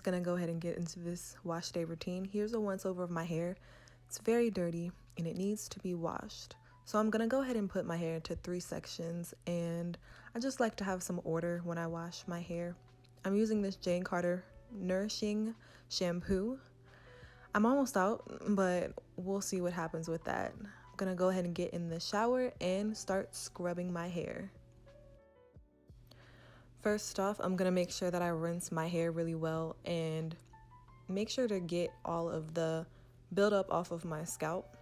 gonna go ahead and get into this wash day routine. Here's a once over of my hair. It's very dirty and it needs to be washed. So I'm gonna go ahead and put my hair into 3 sections, and I just like to have some order when I wash my hair. I'm using this Jane Carter Nourishing shampoo. I'm almost out, but we'll see what happens with that. I'm gonna go ahead and get in the shower and start scrubbing my hair. First off, I'm gonna make sure that I rinse my hair really well and make sure to get all of the buildup off of my scalp.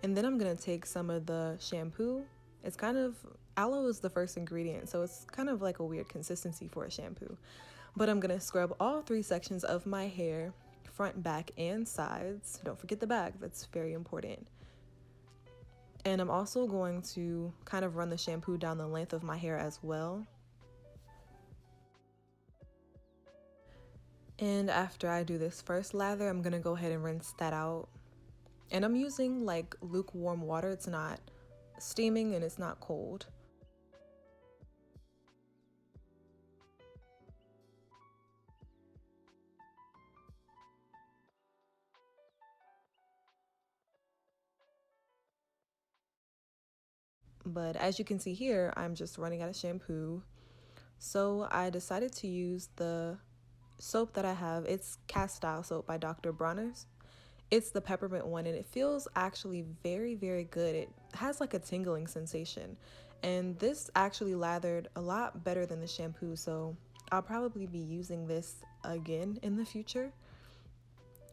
And then I'm gonna take some of the shampoo. It's kind of, aloe is the first ingredient, so it's kind of like a weird consistency for a shampoo. But I'm gonna scrub all 3 sections of my hair, front, back, and sides. Don't forget the back, that's very important. And I'm also going to kind of run the shampoo down the length of my hair as well. And after I do this first lather, I'm gonna go ahead and rinse that out. And I'm using like lukewarm water. It's not steaming and it's not cold. But as you can see here, I'm just running out of shampoo. So I decided to use the soap that I have. It's Cast Style soap by Dr. Bronner's. It's the peppermint one, and it feels actually very, very good. It has like a tingling sensation. And this actually lathered a lot better than the shampoo, so I'll probably be using this again in the future.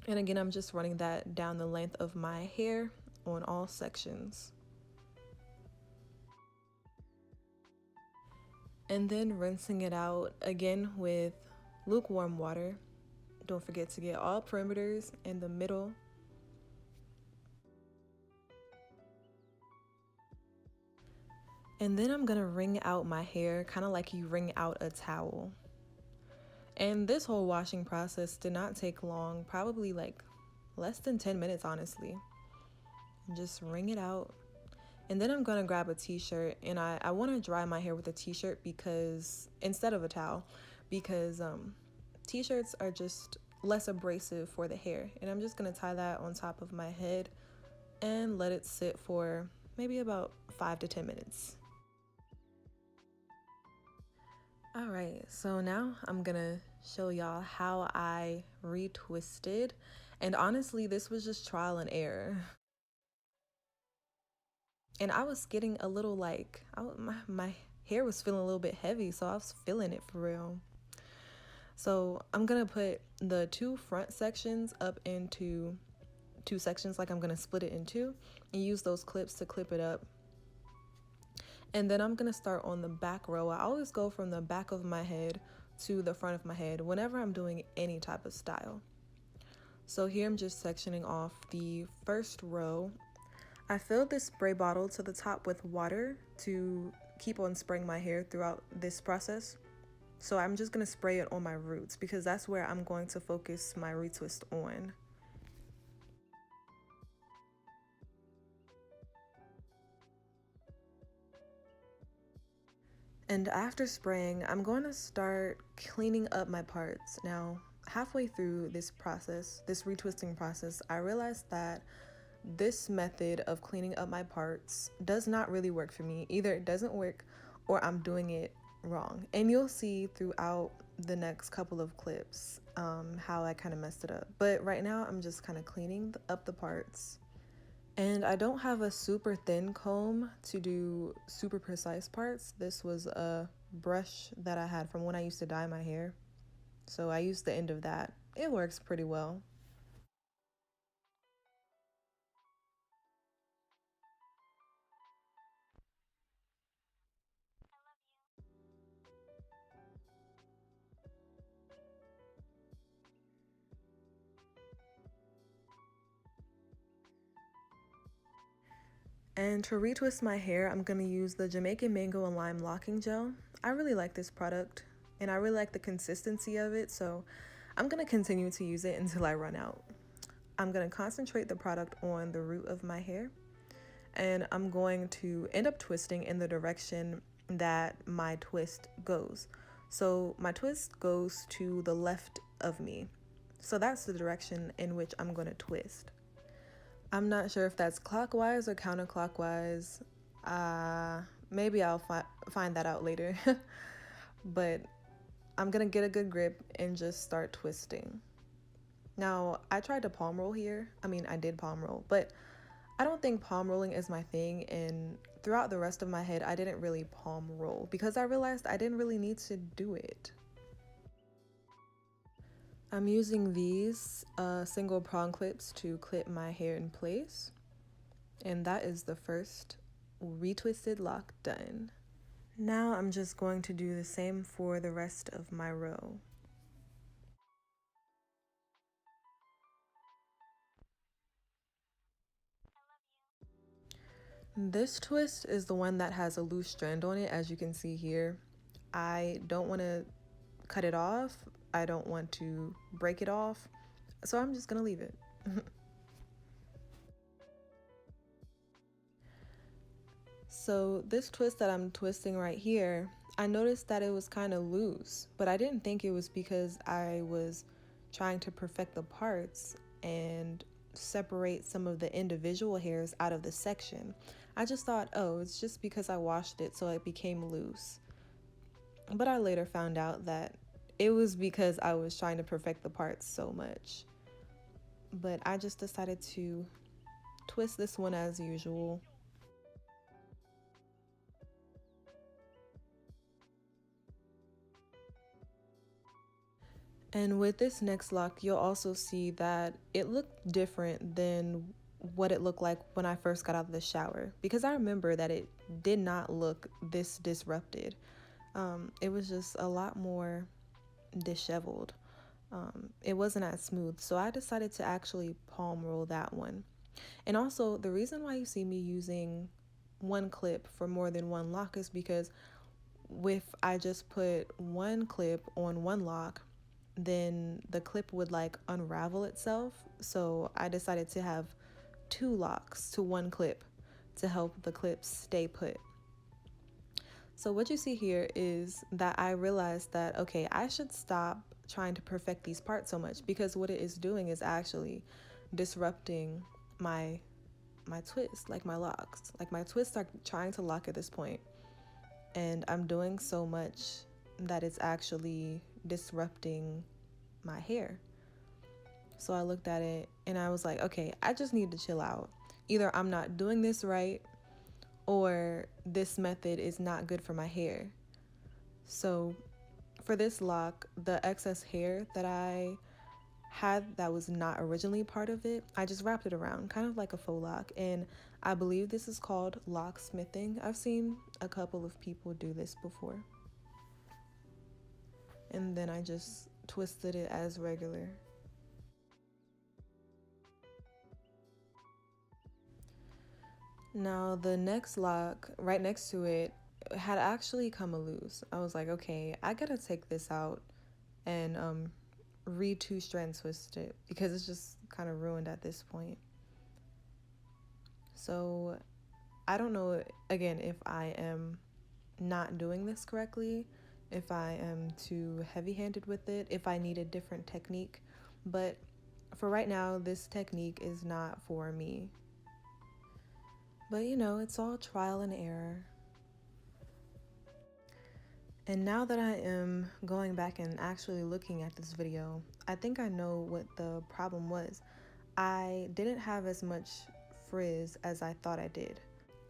And again, I'm just running that down the length of my hair on all sections. And then rinsing it out again with lukewarm water. Don't forget to get all perimeters in the middle. And then I'm gonna wring out my hair, kind of like you wring out a towel. And this whole washing process did not take long, probably like less than 10 minutes, honestly. And just wring it out. And then I'm gonna grab a t-shirt, and I wanna dry my hair with a t-shirt because, instead of a towel, because t-shirts are just less abrasive for the hair. And I'm just gonna tie that on top of my head and let it sit for maybe about 5 to 10 minutes. All right, so now I'm gonna show y'all how I retwisted. And honestly, this was just trial and error. And I was getting a little like, my hair was feeling a little bit heavy, so I was feeling it for real. So I'm gonna put the 2 front sections up into 2 sections, like I'm gonna split it in 2 and use those clips to clip it up. And then I'm gonna start on the back row. I always go from the back of my head to the front of my head whenever I'm doing any type of style. So here I'm just sectioning off the first row. I filled this spray bottle to the top with water to keep on spraying my hair throughout this process. So I'm just gonna spray it on my roots because that's where I'm going to focus my retwist on. And after spraying, I'm going to start cleaning up my parts. Now, halfway through this process, this retwisting process, I realized that this method of cleaning up my parts does not really work for me. Either it doesn't work or I'm doing it wrong. And you'll see throughout the next couple of clips how I kind of messed it up. But right now, I'm just kind of cleaning up the parts. And I don't have a super thin comb to do super precise parts. This was a brush that I had from when I used to dye my hair. So I used the end of that. It works pretty well. And to retwist my hair, I'm going to use the Jamaican Mango and Lime Locking Gel. I really like this product, and I really like the consistency of it, so I'm going to continue to use it until I run out. I'm going to concentrate the product on the root of my hair, and I'm going to end up twisting in the direction that my twist goes. So my twist goes to the left of me. So that's the direction in which I'm going to twist. I'm not sure if that's clockwise or counterclockwise. Maybe I'll find that out later. But I'm going to get a good grip and just start twisting. Now, I tried to palm roll here. I did palm roll, but I don't think palm rolling is my thing, and throughout the rest of my head, I didn't really palm roll because I realized I didn't really need to do it. I'm using these single prong clips to clip my hair in place, and that is the first retwisted lock done. Now I'm just going to do the same for the rest of my row. This twist is the one that has a loose strand on it, as you can see here. I don't want to cut it off. I don't want to break it off. So I'm just gonna leave it. So this twist that I'm twisting right here, I noticed that it was kind of loose, but I didn't think it was because I was trying to perfect the parts and separate some of the individual hairs out of the section. I just thought, oh, it's just because I washed it so it became loose. But I later found out that it was because I was trying to perfect the parts so much. But I just decided to twist this one as usual. And with this next lock, you'll also see that it looked different than what it looked like when I first got out of the shower, because I remember that it did not look this disrupted. It was just a lot more disheveled. It wasn't as smooth, so I decided to actually palm roll that one. And also, the reason why you see me using one clip for more than one lock is because if I just put one clip on one lock, then the clip would like unravel itself. So I decided to have two locks to one clip to help the clips stay put. So what you see here is that I realized that, okay, I should stop trying to perfect these parts so much, because what it is doing is actually disrupting my twist, like my locks. Like my twists are trying to lock at this point, and I'm doing so much that it's actually disrupting my hair. So I looked at it and I was like, okay, I just need to chill out. Either I'm not doing this right, or this method is not good for my hair. So for this lock, the excess hair that I had that was not originally part of it, I just wrapped it around, kind of like a faux lock. And I believe this is called locksmithing. I've seen a couple of people do this before. And then I just twisted it as regular. Now the next lock right next to it had actually come loose. I was like, okay, I gotta take this out and re-two strand twist it, because it's just kind of ruined at this point. So I don't know, again, if I am not doing this correctly, if I am too heavy-handed with it, if I need a different technique. But for right now, this technique is not for me. But you know, it's all trial and error. And now that I am going back and actually looking at this video, I think I know what the problem was. I didn't have as much frizz as I thought I did,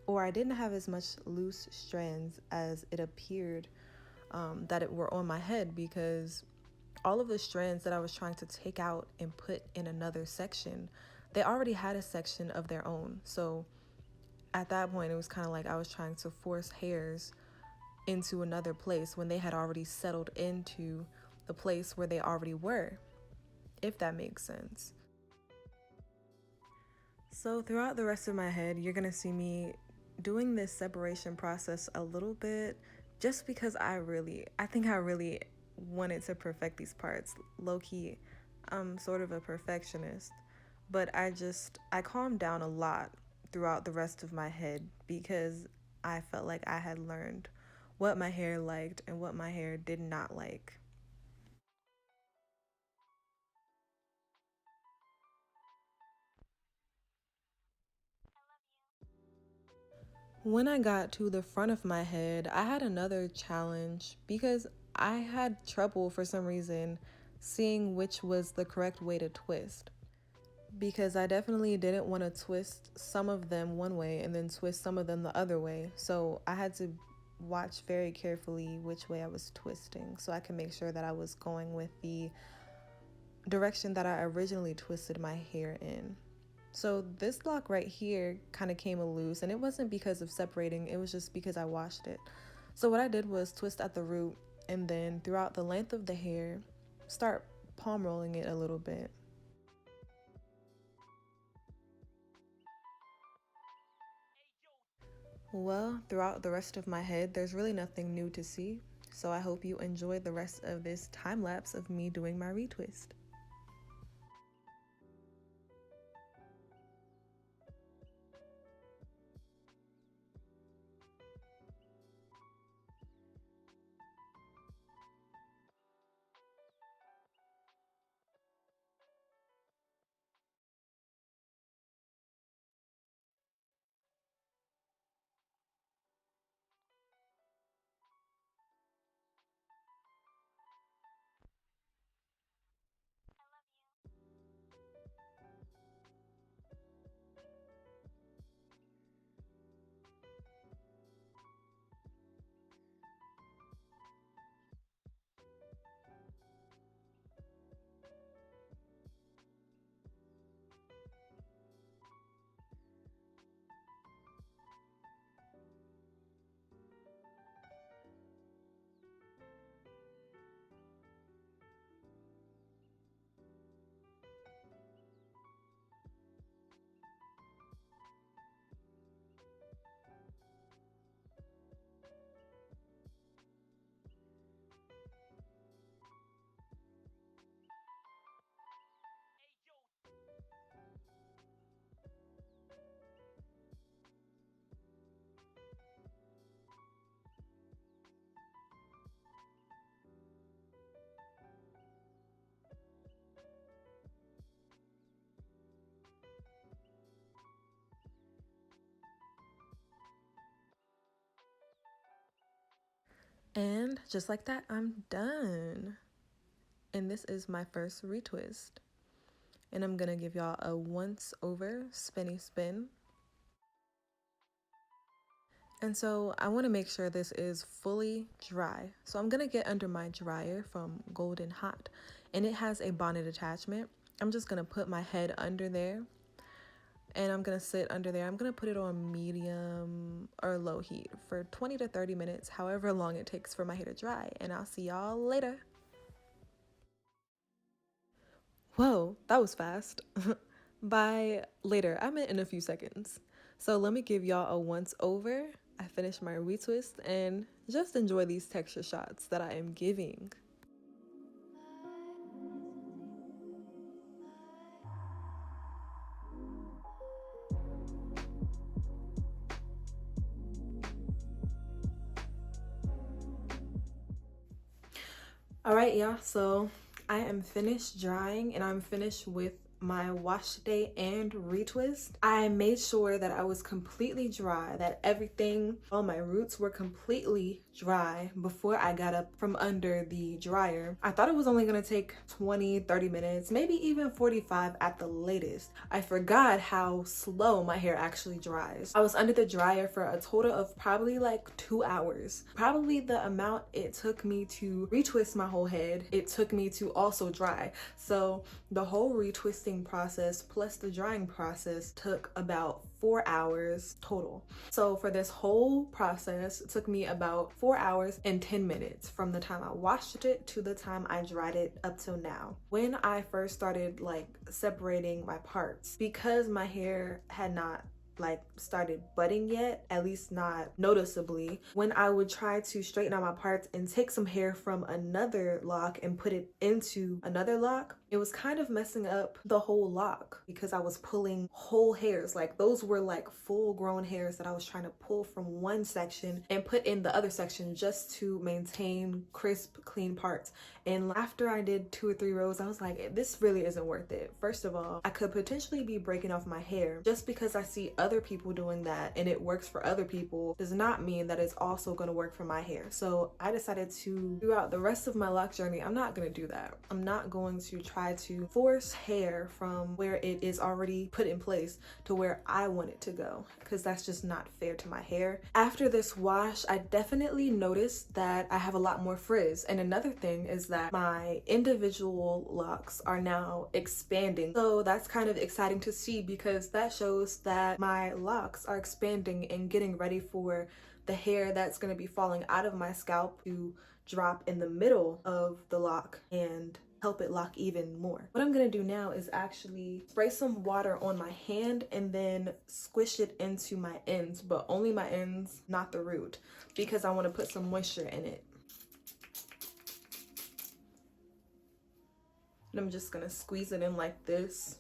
or I didn't have as much loose strands as it appeared that it were on my head, because all of the strands that I was trying to take out and put in another section, they already had a section of their own. So at that point, it was kind of like I was trying to force hairs into another place when they had already settled into the place where they already were, if that makes sense. So throughout the rest of my head, you're gonna see me doing this separation process a little bit, just because I think I really wanted to perfect these parts. Low-key, I'm sort of a perfectionist, but I calmed down a lot throughout the rest of my head, because I felt like I had learned what my hair liked and what my hair did not like. When I got to the front of my head, I had another challenge because I had trouble for some reason seeing which was the correct way to twist. Because I definitely didn't want to twist some of them one way and then twist some of them the other way. So I had to watch very carefully which way I was twisting so I can make sure that I was going with the direction that I originally twisted my hair in. So this lock right here kind of came loose, and it wasn't because of separating, it was just because I washed it. So what I did was twist at the root and then throughout the length of the hair, start palm rolling it a little bit. Well, throughout the rest of my head, there's really nothing new to see. So I hope you enjoyed the rest of this time lapse of me doing my retwist. And just like that, I'm done. And this is my first retwist. And I'm gonna give y'all a once over spinny spin. And so I wanna make sure this is fully dry. So I'm gonna get under my dryer from Golden Hot, and it has a bonnet attachment. I'm just gonna put my head under there and I'm gonna sit under there. I'm gonna put it on medium or low heat for 20 to 30 minutes, however long it takes for my hair to dry, and I'll see y'all later. Whoa, that was fast. By later, I meant in a few seconds. So let me give y'all a once over. I finished my retwist and just enjoy these texture shots that I am giving. All right, y'all, so I am finished drying and I'm finished with my wash day and retwist. I made sure that I was completely dry, that everything, all my roots were completely dry before I got up from under the dryer. I thought it was only gonna take 20-30 minutes, maybe even 45 at the latest. I forgot how slow my hair actually dries. I was under the dryer for a total of probably like 2 hours. Probably the amount it took me to retwist my whole head, it took me to also dry. So the whole retwisting process plus the drying process took about 4 hours total. So for this whole process, it took me about 4 hours and 10 minutes from the time I washed it to the time I dried it up till now. When I first started like separating my parts, because my hair had not like started budding yet, at least not noticeably. When I would try to straighten out my parts and take some hair from another lock and put it into another lock, it was kind of messing up the whole lock because I was pulling whole hairs. Like those were like full grown hairs that I was trying to pull from one section and put in the other section just to maintain crisp, clean parts. And after I did 2 or 3 rows, I was like, this really isn't worth it. First of all, I could potentially be breaking off my hair. Just because I see other people doing that and it works for other people does not mean that it's also going to work for my hair. So I decided to, throughout the rest of my lock journey, I'm not going to do that. I'm not going to try to force hair from where it is already put in place to where I want it to go, because that's just not fair to my hair. After this wash, I definitely noticed that I have a lot more frizz. And another thing is that my individual locks are now expanding. So that's kind of exciting to see, because that shows that my locks are expanding and getting ready for the hair that's going to be falling out of my scalp to drop in the middle of the lock and help it lock even more. What I'm gonna do now is actually spray some water on my hand and then squish it into my ends, but only my ends, not the root, because I want to put some moisture in it. And I'm just gonna squeeze it in like this.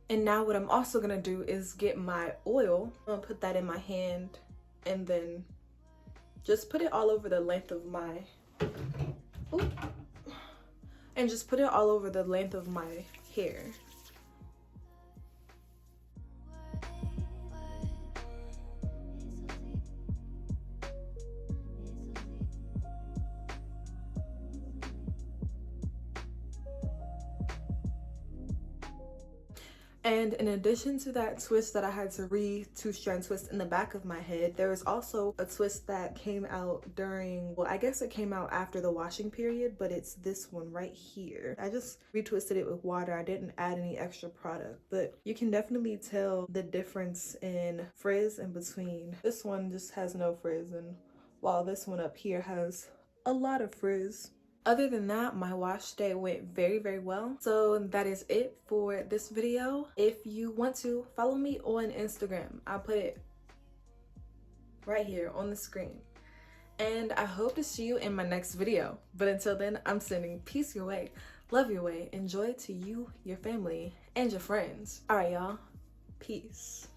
And now what I'm also gonna do is get my oil. I'm gonna put that in my hand and then just put it all over the length of my, and just put it all over the length of my hair. And in addition to that twist that I had to two-strand twist in the back of my head, there was also a twist that came out during, well, I guess it came out after the washing period, but it's this one right here. I just retwisted it with water. I didn't add any extra product, but you can definitely tell the difference in frizz in between. This one just has no frizz, and while this one up here has a lot of frizz. Other than that, my wash day went very, very well. So that is it for this video. If you want to, follow me on Instagram. I'll put it right here on the screen. And I hope to see you in my next video. But until then, I'm sending peace your way, love your way, and joy to you, your family, and your friends. All right, y'all. Peace.